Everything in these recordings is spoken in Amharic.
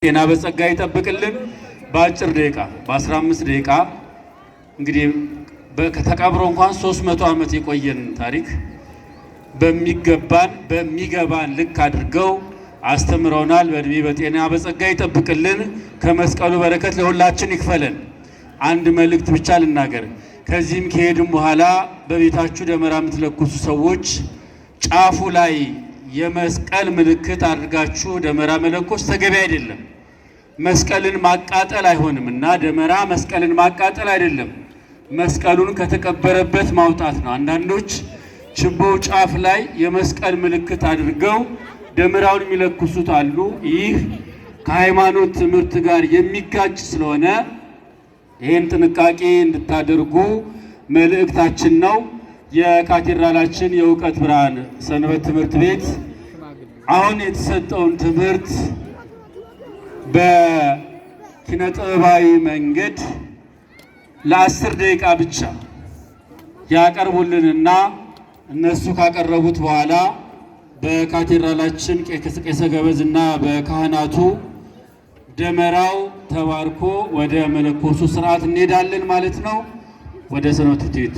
ጤና በጸጋ ይጠብቅልን። በአጭር ደቂቃ በ15 ደቂቃ እንግዲህ ከተቀብሮ እንኳን 300 ዓመት የቆየን ታሪክ በሚገባን ልክ አድርገው አስተምረውናል። በእድሜ በጤና በጸጋ ይጠብቅልን። ከመስቀሉ በረከት ለሁላችን ይክፈለን። አንድ መልእክት ብቻ ልናገር። ከዚህም ከሄድም በኋላ በቤታችሁ ደመራ የምትለኩሱ ሰዎች ጫፉ ላይ የመስቀል ምልክት አድርጋችሁ ደመራ መለኮስ ተገቢ አይደለም። መስቀልን ማቃጠል አይሆንምና ደመራ መስቀልን ማቃጠል አይደለም፣ መስቀሉን ከተቀበረበት ማውጣት ነው። አንዳንዶች ችቦ ጫፍ ላይ የመስቀል ምልክት አድርገው ደመራውን የሚለኩሱት አሉ። ይህ ከሃይማኖት ትምህርት ጋር የሚጋጭ ስለሆነ ይህን ጥንቃቄ እንድታደርጉ መልእክታችን ነው። የካቴድራላችን የእውቀት ብርሃን ሰንበት ትምህርት ቤት አሁን የተሰጠውን ትምህርት በኪነ ጥበባዊ መንገድ ለ10 ደቂቃ ብቻ ያቀርቡልንና እነሱ ካቀረቡት በኋላ በካቴድራላችን ቄሰ ገበዝና በካህናቱ ደመራው ተባርኮ ወደ መለኮሱ ስርዓት እንሄዳለን ማለት ነው። ወደ ሰንበት ቤቱ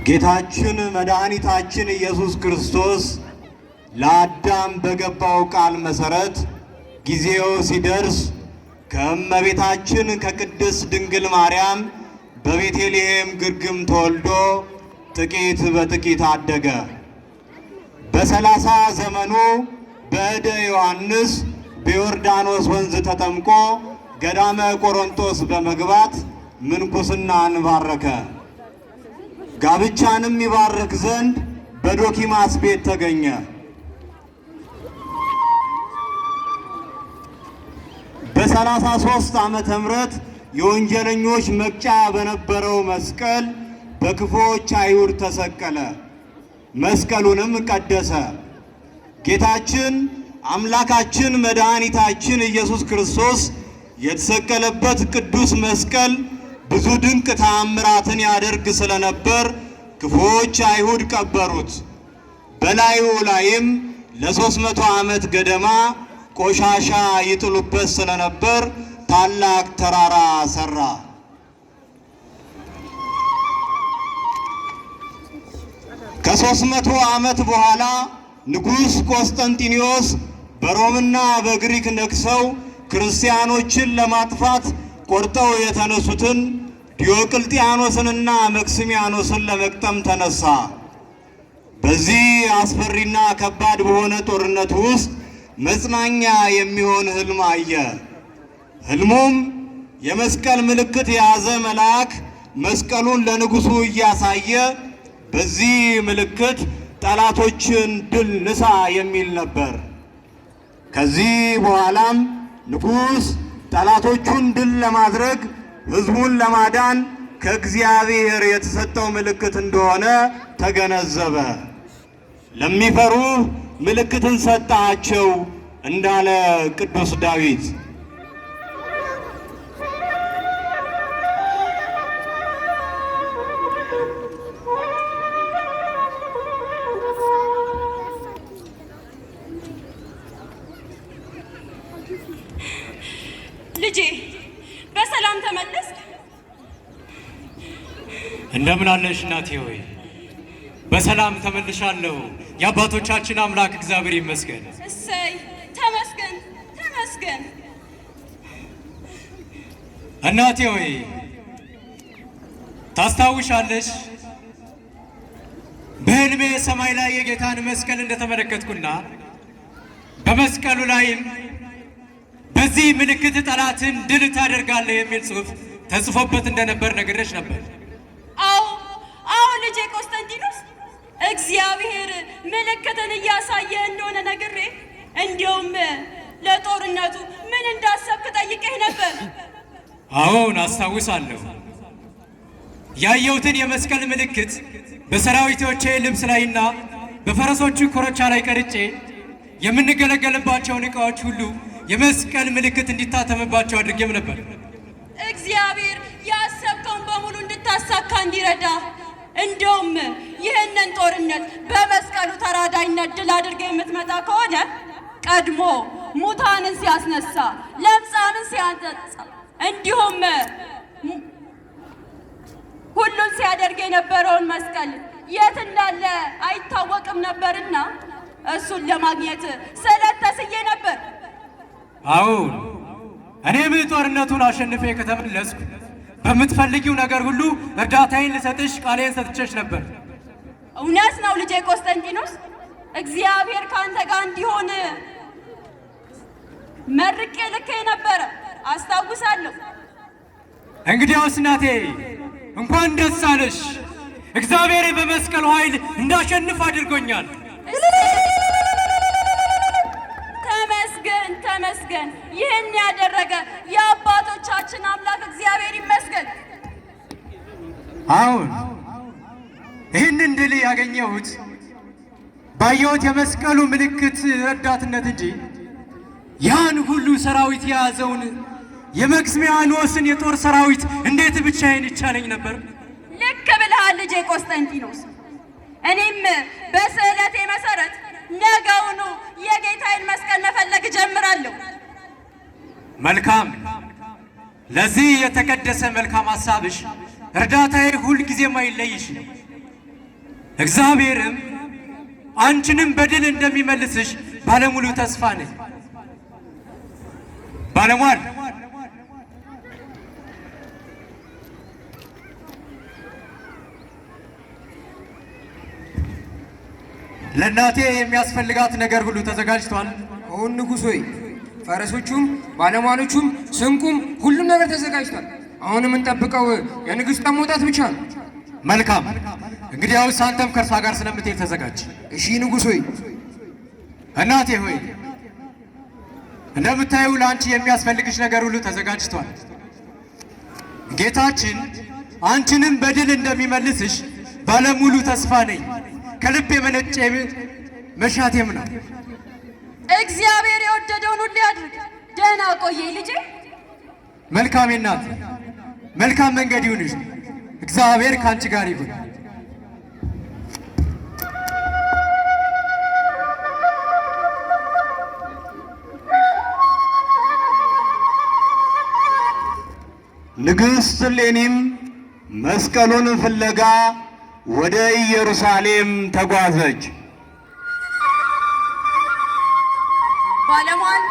ጌታችን መድኃኒታችን ኢየሱስ ክርስቶስ ለአዳም በገባው ቃል መሰረት ጊዜው ሲደርስ ከእመቤታችን ከቅድስት ድንግል ማርያም በቤተልሔም ግርግም ተወልዶ ጥቂት በጥቂት አደገ። በ30 ዘመኑ በእደ ዮሐንስ በዮርዳኖስ ወንዝ ተጠምቆ ገዳመ ቆሮንቶስ በመግባት ምንኩስናን ባረከ። ጋብቻንም ይባርክ ዘንድ በዶኪማስ ቤት ተገኘ። በ33 ዓመተ ምህረት የወንጀለኞች መቅጫ በነበረው መስቀል በክፉዎች አይሁድ ተሰቀለ። መስቀሉንም ቀደሰ። ጌታችን አምላካችን መድኃኒታችን ኢየሱስ ክርስቶስ የተሰቀለበት ቅዱስ መስቀል ብዙ ድንቅ ተአምራትን ያደርግ ስለነበር ክፉዎች አይሁድ ቀበሩት። በላዩ ላይም ለ300 ዓመት ገደማ ቆሻሻ ይጥሉበት ስለነበር ታላቅ ተራራ ሰራ። ከ300 ዓመት በኋላ ንጉሥ ቆስጠንጢኖስ በሮምና በግሪክ ነግሰው ክርስቲያኖችን ለማጥፋት ቆርጠው የተነሱትን ዲዮቅልጥያኖስንና መክስሚያኖስን ለመቅጠም ተነሳ። በዚህ አስፈሪና ከባድ በሆነ ጦርነት ውስጥ መጽናኛ የሚሆን ህልም አየ። ህልሙም የመስቀል ምልክት የያዘ መልአክ መስቀሉን ለንጉሱ እያሳየ በዚህ ምልክት ጠላቶችን ድል ንሳ የሚል ነበር። ከዚህ በኋላም ንጉሥ ጠላቶቹን ድል ለማድረግ ህዝቡን ለማዳን ከእግዚአብሔር የተሰጠው ምልክት እንደሆነ ተገነዘበ። ለሚፈሩ ምልክትን ሰጣቸው እንዳለ ቅዱስ ዳዊት። ልጄ በሰላም ተመለስክ? እንደምን አለሽ እናቴ ሆይ? በሰላም ተመልሻለሁ። የአባቶቻችን አምላክ እግዚአብሔር ይመስገን። እሰይ ተመስገን ተመስገን። እናቴ ሆይ ታስታውሻለሽ? በህልሜ ሰማይ ላይ የጌታን መስቀል እንደተመለከትኩና በመስቀሉ ላይም በዚህ ምልክት ጠላትን ድል ታደርጋለህ የሚል ጽሑፍ ተጽፎበት እንደነበር ነግሬሽ ነበር። አዎ ልጄ ቆስጠንጢኖስ፣ እግዚአብሔር ምልክትን እያሳየ እንደሆነ ነግሬ እንዲያውም ለጦርነቱ ምን እንዳሰብክ ጠይቄህ ነበር። አዎን አስታውሳለሁ። ያየሁትን የመስቀል ምልክት በሰራዊቶቼ ልብስ ላይና በፈረሶቹ ኮረቻ ላይ ቀርጬ የምንገለገልባቸውን ዕቃዎች ሁሉ የመስቀል ምልክት እንዲታተምባቸው አድርጌም ነበር። እግዚአብሔር ያሰብከውን በሙሉ እንድታሳካ እንዲረዳ፣ እንደውም ይህንን ጦርነት በመስቀሉ ተራዳይነት ድል አድርገህ የምትመጣ ከሆነ ቀድሞ ሙታንን ሲያስነሳ፣ ለምጻምን ሲያንጻ፣ እንዲሁም ሁሉን ሲያደርግ የነበረውን መስቀል የት እንዳለ አይታወቅም ነበርና እሱን ለማግኘት ስለት ተስዬ ነበር። አዎን እኔም ጦርነቱን አሸንፌ ከተመለስኩ በምትፈልጊው ነገር ሁሉ እርዳታዬን ልሰጥሽ ቃሌን ሰጥቼሽ ነበር። እውነት ነው ልጄ ቆስጠንጢኖስ፣ እግዚአብሔር ካንተ ጋር እንዲሆን መርቄ ልኬ ነበረ፣ አስታውሳለሁ። እንግዲያውስ እናቴ እንኳን ደስ አለሽ። እግዚአብሔር በመስቀሉ ኃይል እንዳሸንፍ አድርጎኛል። ተመስገን ተመስገን። ይህን ያደረገ የአባቶቻችን አምላክ እግዚአብሔር ይመስገን። አሁን ይህንን ድል ያገኘሁት ባየሁት የመስቀሉ ምልክት ረዳትነት እንጂ ያን ሁሉ ሰራዊት የያዘውን የመክስሚያኖስን የጦር ሰራዊት እንዴት ብቻዬን ይቻለኝ ነበር? ልክ ብለሃል ልጄ ቆስጠንጢኖስ። እኔም በስዕለቴ መሰረት ነገውኑ የጌታዬን መስቀል መፈለግ እጀምራለሁ። መልካም። ለዚህ የተቀደሰ መልካም ሐሳብሽ እርዳታዬ ሁል ጊዜም አይለይሽ። እግዚአብሔርም አንቺንም በድል እንደሚመልስሽ ባለሙሉ ተስፋ ነኝ። ባለሟል ለእናቴ የሚያስፈልጋት ነገር ሁሉ ተዘጋጅቷል። አሁን ንጉሥ ሆይ ፈረሶቹም ባለሟሎቹም ስንቁም ሁሉም ነገር ተዘጋጅቷል። አሁን የምንጠብቀው የንግሥቷን መውጣት ብቻ ነው። መልካም። እንግዲያውስ አንተም ከእርሷ ጋር ስለምትሄድ ተዘጋጅ። እሺ ንጉሥ ሆይ። እናቴ ሆይ እንደምታዩ ለአንቺ የሚያስፈልግሽ ነገር ሁሉ ተዘጋጅቷል። ጌታችን አንቺንም በድል እንደሚመልስሽ ባለሙሉ ተስፋ ነኝ። ከልብ የመነጨ መሻቴም ነው። እግዚአብሔር የወደደውን ሁሉ ያድርግ። ደህና ቆየኝ ልጄ። መልካም እናት፣ መልካም መንገድ ይሁንሽ። እግዚአብሔር ከአንቺ ጋር ይሁን። ንግሥት እሌኒም መስቀሉን ፍለጋ ወደ ኢየሩሳሌም ተጓዘች። ባለሟል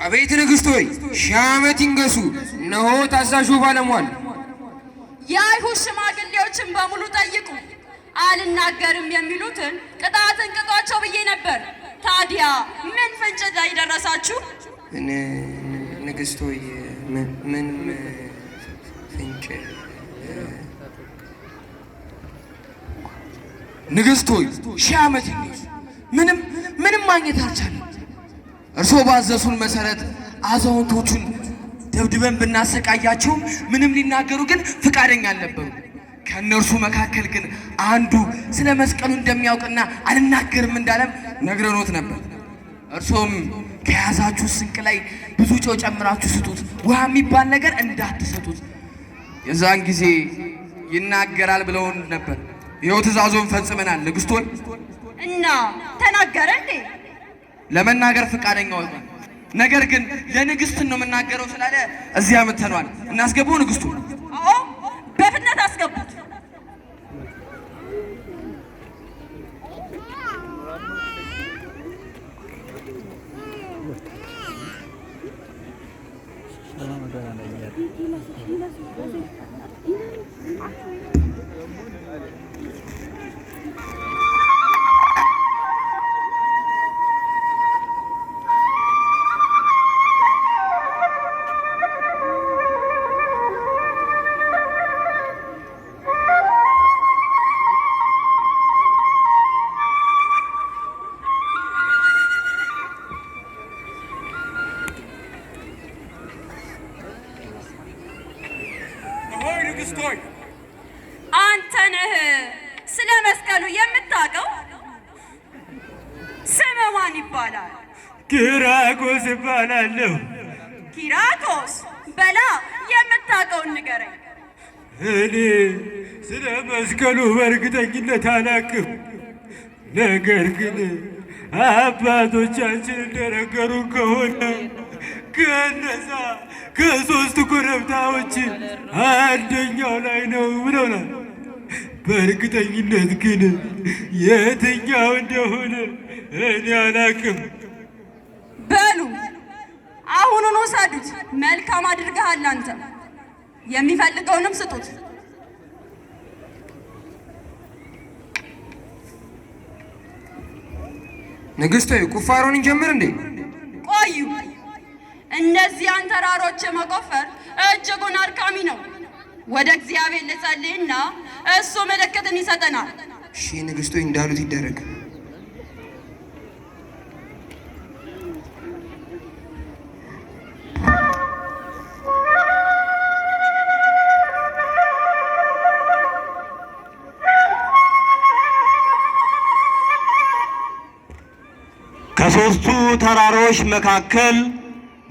አቤት ንግሥት ሆይ፣ ሺህ ዓመት ይንገሱ። እነሆ ታዛዡ ባለሟል። የአይሁድ ሽማግሌዎችን በሙሉ ጠይቁ። አልናገርም የሚሉትን ቅጣትን ቅጧቸው ብዬ ነበር። ታዲያ ምን ፍንጭ ላይ ደረሳችሁ? ንግሥት ሆይ ምን ፍንጭ? ንግሥት ሆይ ሺህ ዓመት ይንገሱ። ምንም ማግኘት አልቻለም። እርስዎ ባዘሱን መሰረት አዛውንቶቹን ደብድበን ብናሰቃያቸውም ምንም ሊናገሩ ግን ፍቃደኛ አልነበሩ። ከእነርሱ መካከል ግን አንዱ ስለ መስቀሉ እንደሚያውቅና አልናገርም እንዳለም ነግረኖት ነበር። እርሶም ከያዛችሁ ስንቅ ላይ ብዙ ጨው ጨምራችሁ ስጡት፣ ውሃ የሚባል ነገር እንዳትሰጡት፣ የዛን ጊዜ ይናገራል ብለውን ነበር። ይኸው ትእዛዞን ፈጽመናል ንግሥት ሆይ። እና ተናገረ እንዴ? ለመናገር ፈቃደኛ ሆኗል። ነገር ግን ለንግሥት ነው የምናገረው ስላለ እዚያ መተኗል። እናስገባው ንግሥቱ? አዎ በፍጥነት አስገቡት። አንተ ነህ ስለ መስቀሉ የምታውቀው? ስምህ ማን ይባላል? ኪራኮስ ይባላለሁ። ኪራኮስ? በላ የምታውቀውን ንገረኝ። እኔ ስለ መስቀሉ በእርግጠኝነት አላውቅም። ነገር ግን አባቶቻችን እንደነገሩን ከሆነ ከነዛ ከሦስት ኮረብታዎች አንደኛው ላይ ነው ብለውናል። በእርግጠኝነት ግን የትኛው እንደሆነ እኔ አላውቅም። በሉ አሁኑን ውሰዱት። መልካም አድርገሃል አንተ። የሚፈልገውንም ስጡት። ንግሥት ሆይ ቁፋሮን እንጀምር እንዴ? ቆዩ። እነዚያን ተራሮች መቆፈር እጅጉን አድካሚ ነው። ወደ እግዚአብሔር ልጸልይና እሱ ምልክትን ይሰጠናል። እሺ ንግሥት ሆይ እንዳሉት ይደረግ። ከሦስቱ ተራሮች መካከል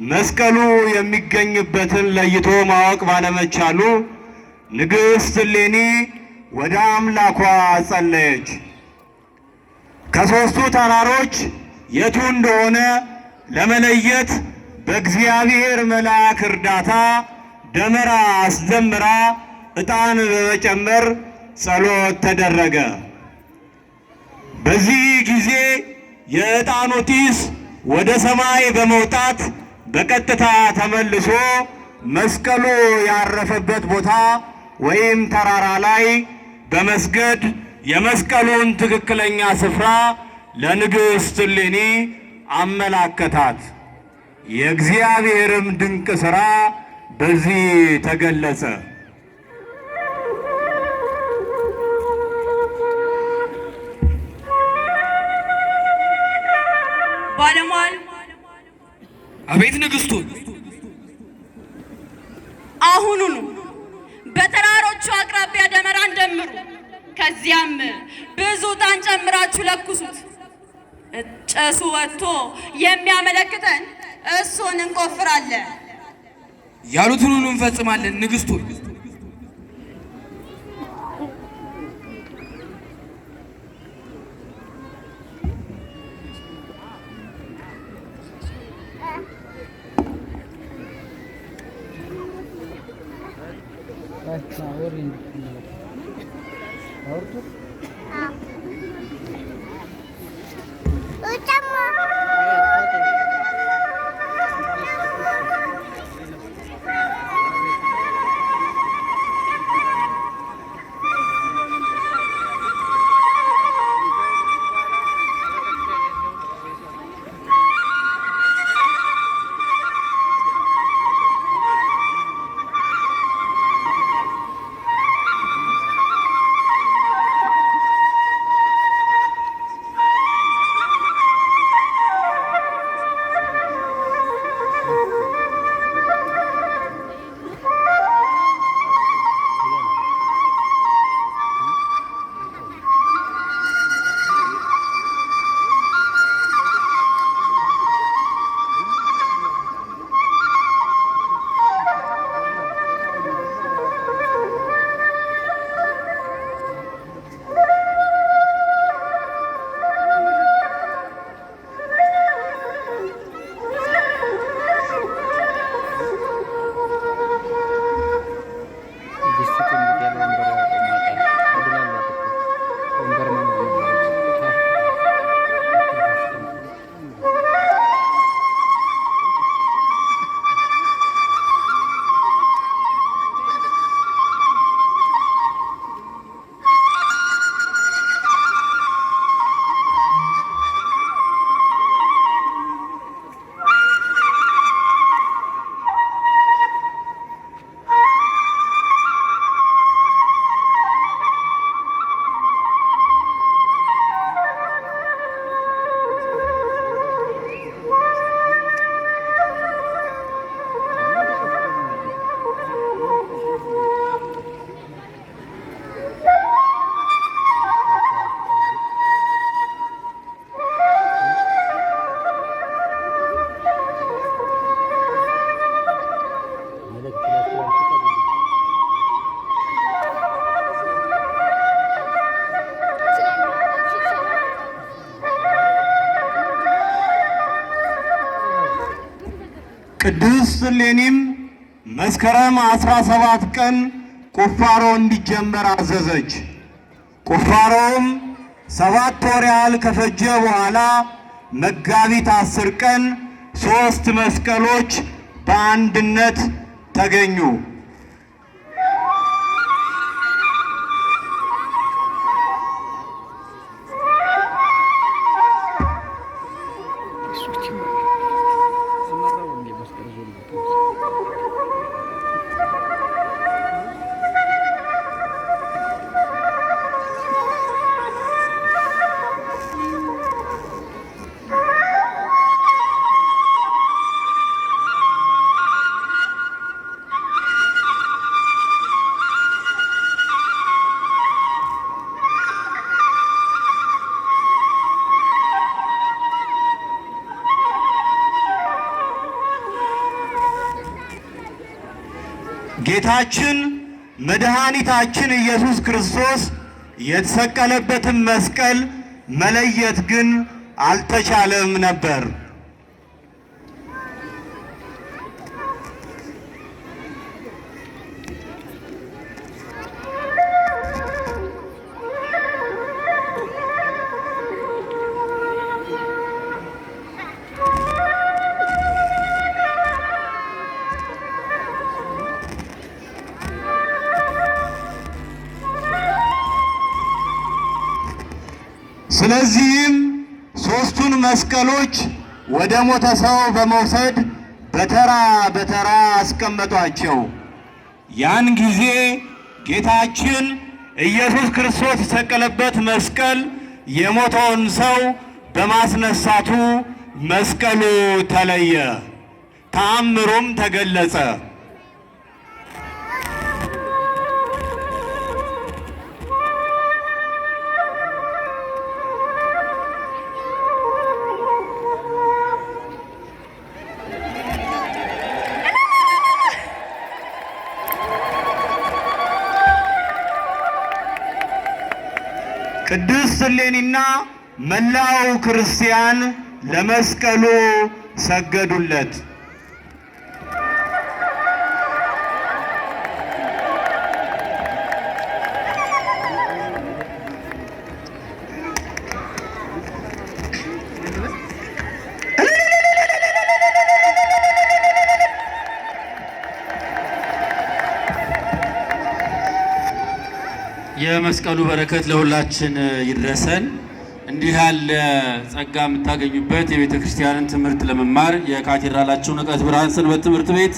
መስቀሉ የሚገኝበትን ለይቶ ማወቅ ባለመቻሉ ንግሥት እሌኒ ወደ አምላኳ ጸለየች። ከሦስቱ ተራሮች የቱ እንደሆነ ለመለየት በእግዚአብሔር መልአክ እርዳታ ደመራ አስደምራ ዕጣን በመጨመር ጸሎት ተደረገ። በዚህ ጊዜ የዕጣኑ ጢስ ወደ ሰማይ በመውጣት በቀጥታ ተመልሶ መስቀሉ ያረፈበት ቦታ ወይም ተራራ ላይ በመስገድ የመስቀሉን ትክክለኛ ስፍራ ለንግሥት እሌኒ አመላከታት። የእግዚአብሔርም ድንቅ ሥራ በዚህ ተገለጸ። ባለሟል። አቤት ንግሥቱ። አሁኑኑ በተራሮቹ አቅራቢያ ደመራን ደምሩ። ከዚያም ብዙ ዕጣን ጨምራችሁ ለኩሱት። ጭሱ ወጥቶ የሚያመለክተን እሱን እንቆፍራለን። ያሉትን ሁሉ እንፈጽማለን ንግሥቱ። ቅድስት እሌኒም መስከረም 17 ቀን ቁፋሮ እንዲጀመር አዘዘች። ቁፋሮውም 7 ወር ያህል ከፈጀ በኋላ መጋቢት 10 ቀን 3 መስቀሎች በአንድነት ተገኙ። ጌታችን መድኃኒታችን ኢየሱስ ክርስቶስ የተሰቀለበትን መስቀል መለየት ግን አልተቻለም ነበር። ስለዚህም 3ቱን መስቀሎች ወደ ሞተ ሰው በመውሰድ በተራ በተራ አስቀመጧቸው። ያን ጊዜ ጌታችን ኢየሱስ ክርስቶስ የተሰቀለበት መስቀል የሞተውን ሰው በማስነሳቱ መስቀሉ ተለየ፣ ተአምሩም ተገለጸ። ቅድስት እሌኒና መላው ክርስቲያን ለመስቀሉ ሰገዱለት። የመስቀሉ በረከት ለሁላችን ይድረሰን። እንዲህ ያለ ጸጋ የምታገኙበት የቤተ ክርስቲያንን ትምህርት ለመማር የካቴድራላችን ንቃተ ብርሃን ሰንበት ትምህርት ቤት